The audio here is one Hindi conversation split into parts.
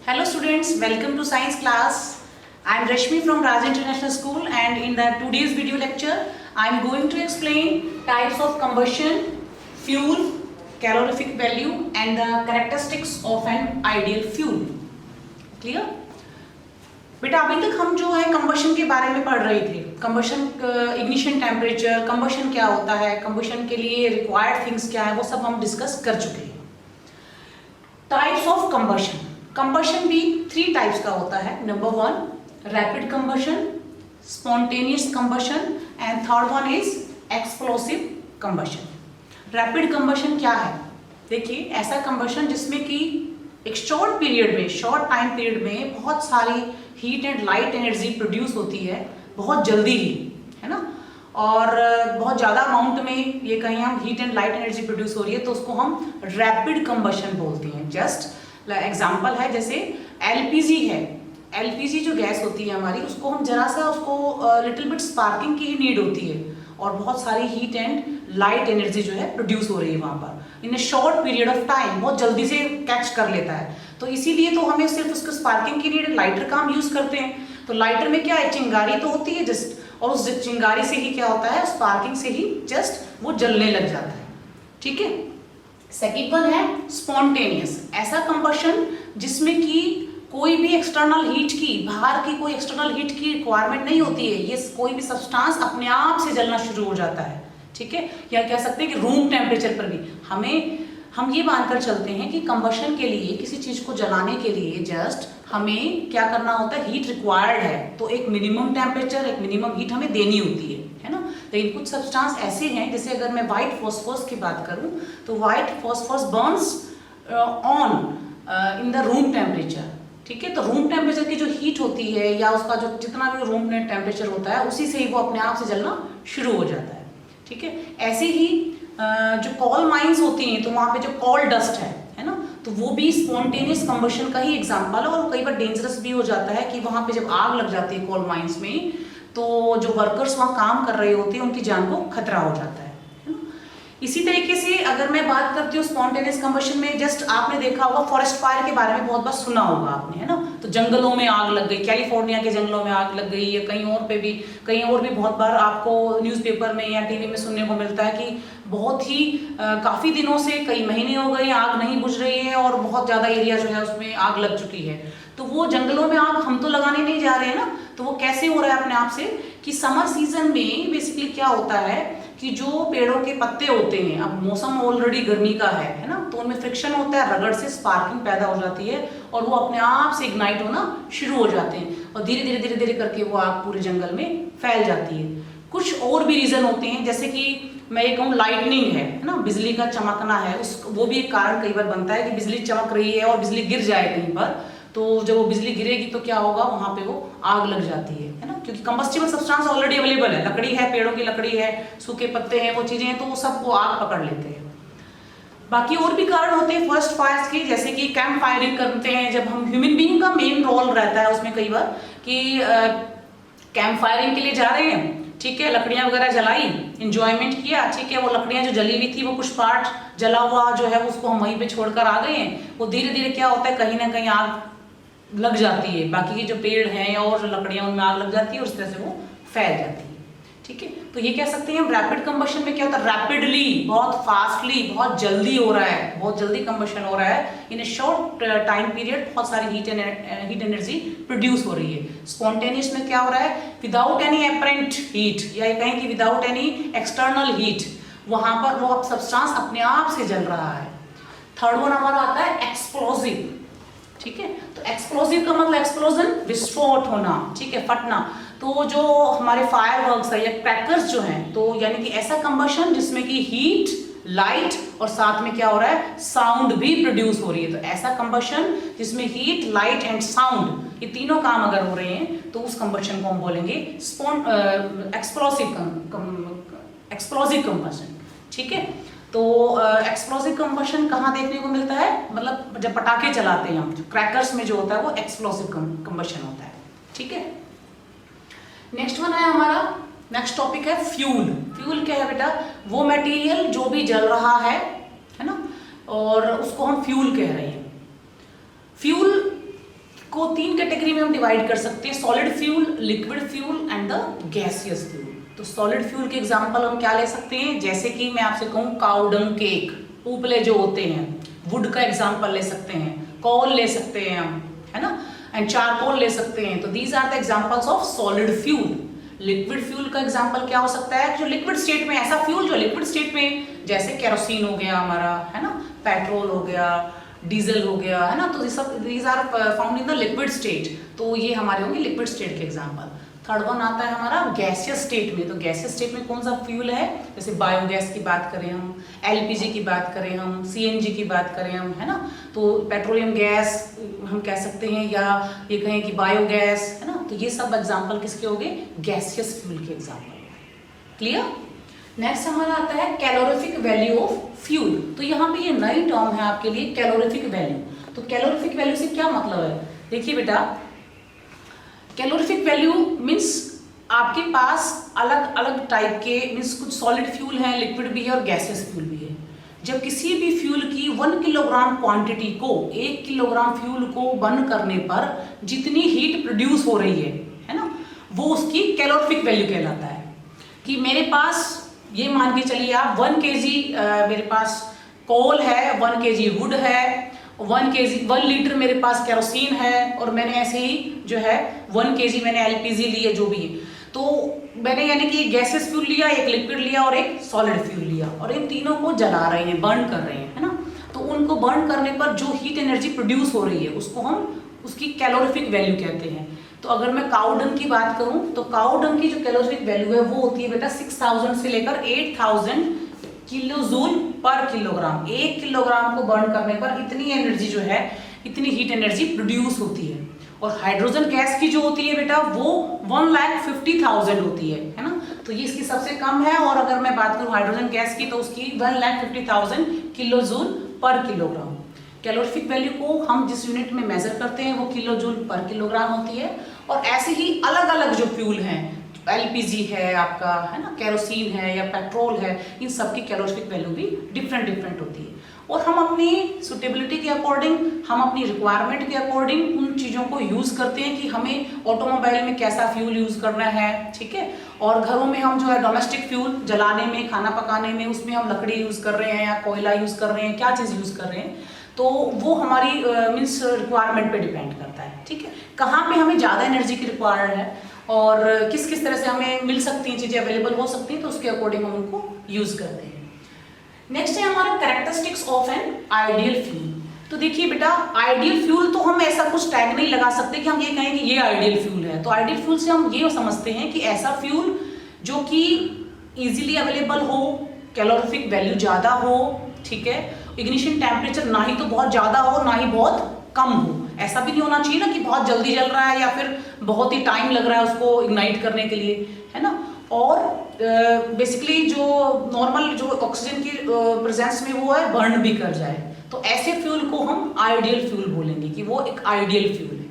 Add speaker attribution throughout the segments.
Speaker 1: Hello students, welcome to science class. I am Rashmi from Raj International School, and in the today's video lecture I am going to explain types of combustion, fuel, calorific value and the characteristics of an ideal fuel. Clear? बेटा अभी तक हम जो है कंबशन के बारे में पढ़ रहे थे. कंबशन इग्निशन टेम्परेचर, कंबशन क्या होता है, कंबशन के लिए रिक्वायर्ड थिंग्स क्या है, वो सब हम डिस्कस कर चुके हैं. Types of combustion. कंबशन भी 3 टाइप्स का होता है. Number 1 rapid combustion, spontaneous combustion and third one is explosive combustion. Rapid combustion क्या है? देखिए, ऐसा कंबशन जिसमें कि एक शॉर्ट पीरियड में, शॉर्ट टाइम पीरियड में बहुत सारी heat and light energy produce होती है, बहुत जल्दी ही, है ना, और बहुत ज़्यादा अमाउंट में ये कहीं हम heat and light energy produce हो रही है तो उसको हम रैपिड कंबशन बोलते हैं. जस्ट एग्जांपल है, जैसे एलपीजी है. एलपीजी जो गैस होती है हमारी, उसको हम जरा सा उसको लिटिल बिट स्पार्किंग की ही नीड होती है और बहुत सारी हीट एंड लाइट एनर्जी जो है प्रोड्यूस हो रही है वहाँ पर in a short period of time, बहुत जल्दी से कैच कर लेता है. तो इसीलिए तो हमें सिर्फ उसको स्पार्किंग की नीड, लाइटर का हम यूज करते हैं. तो लाइटर में क्या है, चिंगारी तो होती है जस्ट, और उस चिंगारी से ही क्या होता है, स्पार्किंग से ही जस्ट वो जलने लग जाता है. ठीक है. सेकेंड वन है स्पॉन्टेनियस. ऐसा कंबशन जिसमें कि कोई भी एक्सटर्नल हीट की, बाहर की कोई एक्सटर्नल हीट की रिक्वायरमेंट नहीं होती है. ये कोई भी सब्सटेंस अपने आप से जलना शुरू हो जाता है. ठीक है. या कह सकते हैं कि रूम टेम्परेचर पर भी हम ये मानकर चलते हैं कि कंबशन के लिए, किसी चीज को जलाने के लिए जस्ट हमें क्या करना होता है, हीट रिक्वायर्ड है तो एक मिनिमम टेम्परेचर, एक मिनिमम हीट हमें देनी होती है ना. लेकिन कुछ सब्सटेंस ऐसे हैं, जैसे अगर मैं व्हाइट फॉस्फोरस की बात करूं तो white phosphorus Burns on in the room temperature. ठीक है. तो रूम टेम्परेचर की जो हीट होती है या उसका जो जितना भी रूम टेम्परेचर होता है उसी से ही वो अपने आप से जलना शुरू हो जाता है. ठीक है. ऐसे ही जो कोल माइंस होती हैं तो वहाँ पे जो कोल डस्ट है ना, तो वो भी स्पॉन्टेनियस कंबशन का ही एग्जांपल है. और कई बार डेंजरस भी हो जाता है कि वहाँ पे जब आग लग जाती है कोल माइंस में, तो जो वर्कर्स वहाँ काम कर रहे होते हैं उनकी जान को खतरा हो जाता है ना. इसी तरीके से अगर मैं बात करती हूँ स्पॉन्टेनियस कंबशन में, जस्ट आपने देखा होगा फॉरेस्ट फायर के बारे में बहुत बार सुना होगा आपने, है ना. तो जंगलों में आग लग गई, कैलिफोर्निया के जंगलों में आग लग गई, या कहीं और भी बहुत बार आपको न्यूज़पेपर में या टीवी में सुनने को मिलता है कि बहुत ही काफ़ी दिनों से, कई महीने हो गए आग नहीं बुझ रही है और बहुत ज़्यादा एरिया जो है उसमें आग लग चुकी है. तो वो जंगलों में आग हम तो लगाने नहीं जा रहे हैं ना, तो वो कैसे हो रहा है अपने आप से कि समर सीजन में बेसिकली क्या होता है कि जो पेड़ों के पत्ते होते हैं, अब मौसम ऑलरेडी गर्मी का है ना, तो उनमें फ्रिक्शन होता है, रगड़ से स्पार्किंग पैदा हो जाती है और वो अपने आप से इग्नाइट होना शुरू हो जाते हैं और धीरे धीरे करके वो आग पूरे जंगल में फैल जाती है. कुछ और भी रीजन होते हैं, जैसे कि मैं ये कहूँ लाइटनिंग है ना, बिजली का चमकना है, वो भी एक कारण कई बार बनता है कि बिजली चमक रही है और बिजली गिर जाए कहीं पर, तो जब वो बिजली गिरेगी तो क्या होगा, वहां पे वो आग लग जाती है ना, क्योंकि कंबस्टिबल सब्सटेंस ऑलरेडी अवेलेबल है, लकड़ी है, पेड़ों की लकड़ी है, सूखे पत्ते हैं, वो चीजें हैं, तो वो सब वो आग पकड़ लेते हैं. बाकी और भी कारण होते हैं फर्स्ट फायर्स के, जैसे कि कैंप फायरिंग करते हैं जब हम, ह्यूमन बीइंग का मेन रोल रहता है उसमें कई बार कि कैंप फायरिंग के लिए जा रहे हैं. ठीक है. लकड़ियां वगैरह जलाई, इंजॉयमेंट किया. ठीक है. वो लकड़ियां जो जली हुई थी, वो कुछ पार्ट जला हुआ जो है उसको हम वहीं पे छोड़कर आ गए हैं, वो धीरे धीरे क्या होता है, कहीं ना कहीं आग लग जाती है, बाकी के जो पेड़ हैं और जो लकड़ियां उनमें आग लग जाती है और उस तरह से वो फैल जाती है. ठीक है. तो ये कह सकते हैं हम रैपिड कंबशन में क्या होता है, रैपिडली, बहुत फास्टली, बहुत जल्दी हो रहा है, बहुत जल्दी कंबशन हो रहा है, इन ए शॉर्ट टाइम पीरियड बहुत सारी हीट एनर्जी प्रोड्यूस हो रही है. स्पॉन्टेनियस में क्या हो रहा है, विदाउट एनी एपरेंट हीट, या कहें कि विदाउट एनी एक्सटर्नल हीट, वहां पर वो सब्सटेंस अपने आप से जल रहा है. थर्ड वन हमारा आता है एक्सप्लोसिव. ठीक है. तो एक्सप्लोसिव का मतलब एक्सप्लोजन, विस्फोट होना. ठीक है. फटना. तो जो हमारे फायरवर्क्स है या क्रैकर्स जो हैं, तो यानी कि ऐसा कंबशन जिसमें कि हीट, लाइट और साथ में क्या हो रहा है, साउंड भी प्रोड्यूस हो रही है. तो ऐसा कंबशन जिसमें हीट, लाइट एंड साउंड, ये तीनों काम अगर हो रहे हैं तो उस कंबशन को हम बोलेंगे एक्सप्लोसिव कंबशन. ठीक है. तो एक्सप्लोसिव कंबशन कहाँ देखने को मिलता है, मतलब जब पटाखे चलाते हैं हम, क्रैकर्स में जो होता है वो एक्सप्लोसिव कंबशन होता है. ठीक है. नेक्स्ट वन है हमारा, नेक्स्ट टॉपिक है फ्यूल. फ्यूल क्या है बेटा, वो मटेरियल जो भी जल रहा है ना, और उसको हम फ्यूल कह रहे हैं. फ्यूल को 3 कैटेगरी में हम डिवाइड कर सकते हैं, solid fuel, liquid fuel and the gaseous fuel. तो सॉलिड फ्यूल के एग्जांपल हम क्या ले सकते हैं, जैसे कि मैं आपसे कहूँ काऊ डंग केक, उपले जो होते हैं, वुड का एग्जांपल ले सकते हैं, कोल ले सकते हैं हम, है ना, एंड चारकोल ले सकते हैं। तो these are the examples of solid fuel. Liquid fuel का एग्जांपल क्या हो सकता है, जो लिक्विड स्टेट में, ऐसा फ्यूल जो लिक्विड स्टेट में, जैसे केरोसिन हो गया हमारा, है ना, पेट्रोल हो गया, डीजल हो गया, है ना, तो ये सब these are found in the liquid state. तो ये हमारे होंगे लिक्विड स्टेट के एग्जांपल। थर्ड वन आता है हमारा गैसियस स्टेट में। तो गैसियस स्टेट में कौन सा फ्यूल है, जैसे बायोगैस की बात करें हम, एलपीजी की बात करें हम, सीएनजी की बात करें हम, है ना, तो पेट्रोलियम गैस हम कह सकते हैं, या ये कहें कि बायोगैस, है ना। तो ये सब एग्जांपल किसके हो गए, गैसियस फ्यूल के एग्जांपल। क्लियर। नेक्स्ट हमारा आता है कैलोरीफिक वैल्यू ऑफ फ्यूल। तो यहाँ पे ये नई टर्म है आपके लिए, कैलोरीफिक वैल्यू। तो कैलोरीफिक वैल्यू से क्या मतलब है, देखिए बेटा, कैलोरीफिक वैल्यू मीन्स आपके पास अलग अलग टाइप के, मीन्स कुछ सॉलिड फ्यूल है, लिक्विड भी है और गैसियस फ्यूल भी है। जब किसी भी फ्यूल की 1 किलोग्राम क्वांटिटी को, 1 किलोग्राम फ्यूल को बर्न करने पर जितनी हीट प्रोड्यूस हो रही है ना, वो उसकी कैलोरीफिक वैल्यू कहलाता है। कि मेरे पास ये मान के चलिए आप 1 केजी मेरे पास कोल है, 1 केजी वुड है, 1 लीटर मेरे पास केरोसिन है, और मैंने ऐसे ही जो है 1 केजी मैंने एलपीजी ली है, जो भी है। तो मैंने यानी कि गैसेस फ्यूल लिया, एक लिक्विड लिया और एक सॉलिड फ्यूल लिया, और इन तीनों को जला रहे हैं, बर्न कर रहे हैं, है ना। तो उनको बर्न करने पर जो हीट एनर्जी प्रोड्यूस हो रही है उसको हम उसकी कैलोरीफिक वैल्यू कहते हैं। तो अगर मैं काऊ डंग की बात करूं तो काऊ डंग की जो कैलोरीफिक वैल्यू है वो होती है बेटा 6000 से लेकर 8000 किलो जूल पर किलोग्राम। 1 किलोग्राम को बर्न करने पर इतनी एनर्जी जो है, इतनी हीट एनर्जी प्रोड्यूस होती है। और हाइड्रोजन गैस की जो होती है बेटा वो 1,50,000 होती है ना। तो ये इसकी सबसे कम है। और अगर मैं बात करूं हाइड्रोजन गैस की तो उसकी 1,50,000 किलो जूल पर किलोग्राम। कैलोरीफिक वैल्यू को हम जिस यूनिट में मेजर करते हैं वो किलो जूल पर किलोग्राम होती है। और ऐसे ही अलग अलग जो फ्यूल हैं, एलपीजी है आपका, है ना, केरोसिन है या पेट्रोल है, इन सब की कैलोरीफिक वैल्यू भी डिफरेंट होती है। और हम अपनी सुटेबिलिटी के अकॉर्डिंग, हम अपनी रिक्वायरमेंट के अकॉर्डिंग उन चीज़ों को यूज़ करते हैं कि हमें ऑटोमोबाइल में कैसा फ्यूल यूज़ करना है, ठीक है। और घरों में हम जो है डोमेस्टिक फ्यूल जलाने में, खाना पकाने में, उसमें हम लकड़ी यूज़ कर रहे हैं या कोयला यूज़ कर रहे हैं, क्या चीज़ यूज़ कर रहे हैं, तो वो हमारी मीन्स रिक्वायरमेंट पे डिपेंड करता है, ठीक है। कहाँ पे हमें ज़्यादा एनर्जी की रिक्वायर्ड है और किस किस तरह से हमें मिल सकती हैं, चीज़ें अवेलेबल हो सकती हैं, तो उसके अकॉर्डिंग हम उनको यूज़ करते हैं। नेक्स्ट है हमारा characteristics of an ideal fuel. तो देखिए बेटा, आइडियल फ्यूल तो हम ऐसा कुछ टैग नहीं लगा सकते कि हम ये कहें कि ये आइडियल फ्यूल है। तो आइडियल फ्यूल से हम ये समझते हैं कि ऐसा फ्यूल जो कि इजीली अवेलेबल हो, कैलोरीफिक वैल्यू ज़्यादा हो, ठीक है, इग्निशन टेम्परेचर ना ही तो बहुत ज़्यादा हो ना ही बहुत कम हो। ऐसा भी नहीं होना चाहिए ना कि बहुत जल्दी जल रहा है या फिर बहुत ही टाइम लग रहा है उसको इग्नाइट करने के लिए, है ना। और बेसिकली जो नॉर्मल जो ऑक्सीजन की प्रेजेंस में वो है बर्न भी कर जाए, तो ऐसे फ्यूल को हम आइडियल फ्यूल बोलेंगे कि वो एक आइडियल फ्यूल है।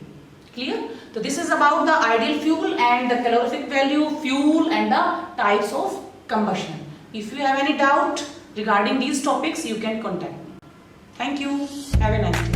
Speaker 1: क्लियर। तो this is about the ideal fuel and the calorific value, fuel and the types of combustion. If you have any doubt regarding these topics, you can contact me. Thank you. Have a nice day.